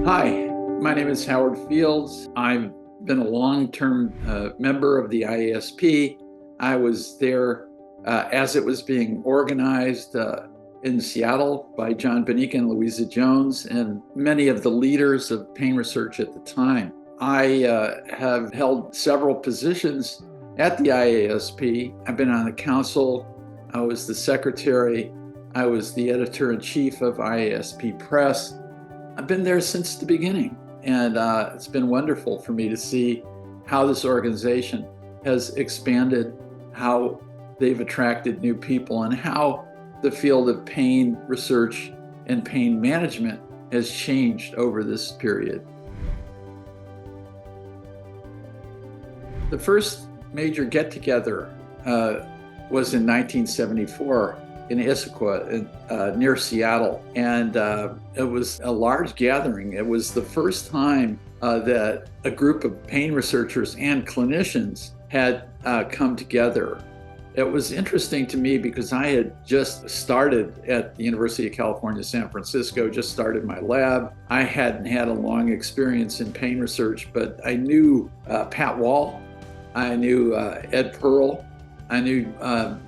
Hi, my name is Howard Fields. I've been a long-term member of the IASP. I was there as it was being organized in Seattle by John Benica and Louisa Jones and many of the leaders of pain research at the time. I have held several positions at the IASP. I've been on the council. I was the secretary. I was the editor-in-chief of IASP Press. I've been there since the beginning, and it's been wonderful for me to see how this organization has expanded, how they've attracted new people, and how the field of pain research and pain management has changed over this period. The first major get-together was in 1974 in Issaquah, near Seattle. And it was a large gathering. It was the first time that a group of pain researchers and clinicians had come together. It was interesting to me because I had just started at the University of California, San Francisco, just started my lab. I hadn't had a long experience in pain research, but I knew Pat Wall, I knew Ed Pearl, I knew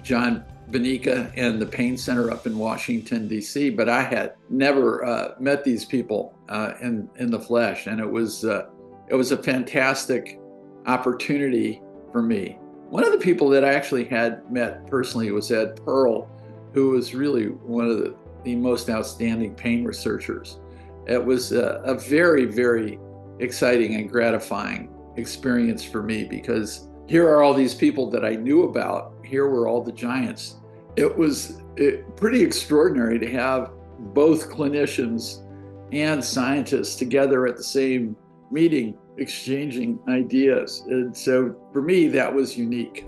John Benica and the Pain Center up in Washington, D.C., but I had never met these people in the flesh, and it was a fantastic opportunity for me. One of the people that I actually had met personally was Ed Pearl, who was really one of the most outstanding pain researchers. It was a very, very exciting and gratifying experience for me because here are all these people that I knew about. Here were all the giants. It was pretty extraordinary to have both clinicians and scientists together at the same meeting, exchanging ideas. And so for me, that was unique.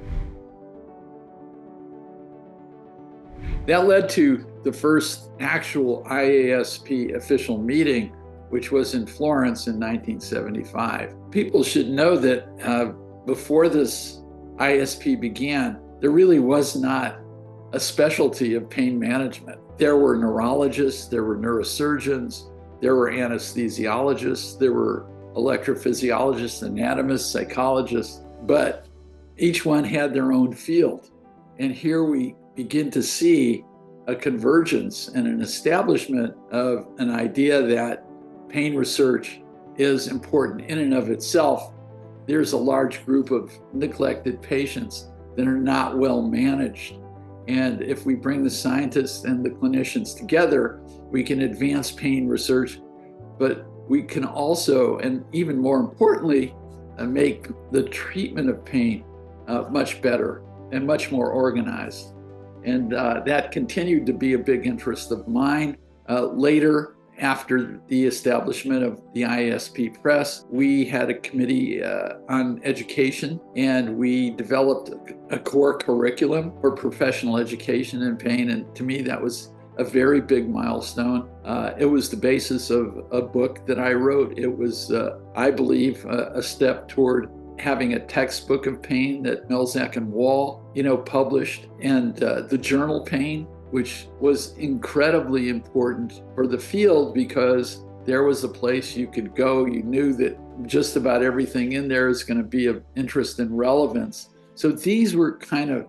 That led to the first actual IASP official meeting, which was in Florence in 1975. People should know that before this IASP began, there really was not a specialty of pain management. There were neurologists, there were neurosurgeons, there were anesthesiologists, there were electrophysiologists, anatomists, psychologists, but each one had their own field. And here we begin to see a convergence and an establishment of an idea that pain research is important in and of itself. There's a large group of neglected patients that are not well managed. And if we bring the scientists and the clinicians together, we can advance pain research, but we can also, and even more importantly, make the treatment of pain much better and much more organized. And that continued to be a big interest of mine. Later, after the establishment of the IASP Press, we had a committee on education, and we developed a core curriculum for professional education in pain. And to me, that was a very big milestone. It was the basis of a book that I wrote. It was, I believe, a step toward having a textbook of pain that Melzack and Wall, published, and the journal Pain, which was incredibly important for the field because there was a place you could go. You knew that just about everything in there is going to be of interest and relevance. So these were kind of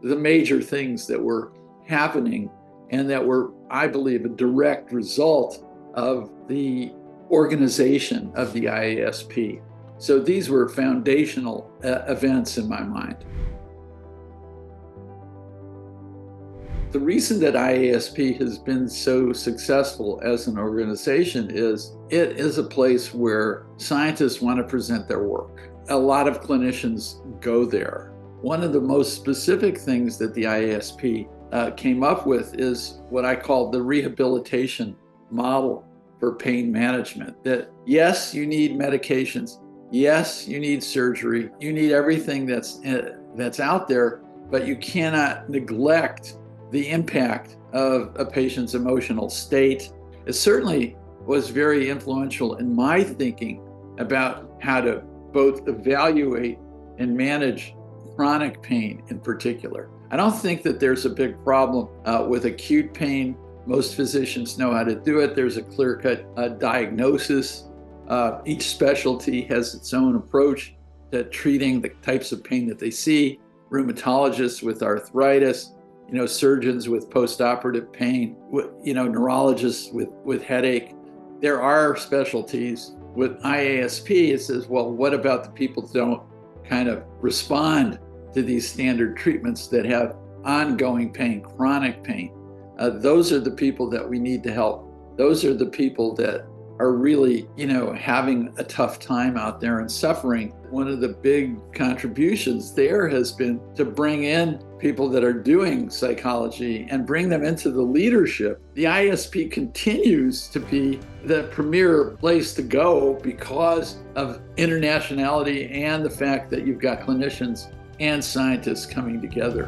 the major things that were happening and that were, I believe, a direct result of the organization of the IASP. So these were foundational events in my mind. The reason that IASP has been so successful as an organization is it is a place where scientists want to present their work. A lot of clinicians go there. One of the most specific things that the IASP came up with is what I call the rehabilitation model for pain management. That yes, you need medications. Yes, you need surgery. You need everything that's out there, but you cannot neglect the impact of a patient's emotional state. It certainly was very influential in my thinking about how to both evaluate and manage chronic pain in particular. I don't think that there's a big problem with acute pain. Most physicians know how to do it. There's a clear-cut diagnosis. Each specialty has its own approach to treating the types of pain that they see. Rheumatologists with arthritis, surgeons with postoperative pain, neurologists with headache. There are specialties. With IASP, it says, well, what about the people that don't kind of respond to these standard treatments that have ongoing pain, chronic pain? Those are the people that we need to help. Those are the people that are really, having a tough time out there and suffering. One of the big contributions there has been to bring in people that are doing psychology and bring them into the leadership. The IASP continues to be the premier place to go because of internationality and the fact that you've got clinicians and scientists coming together.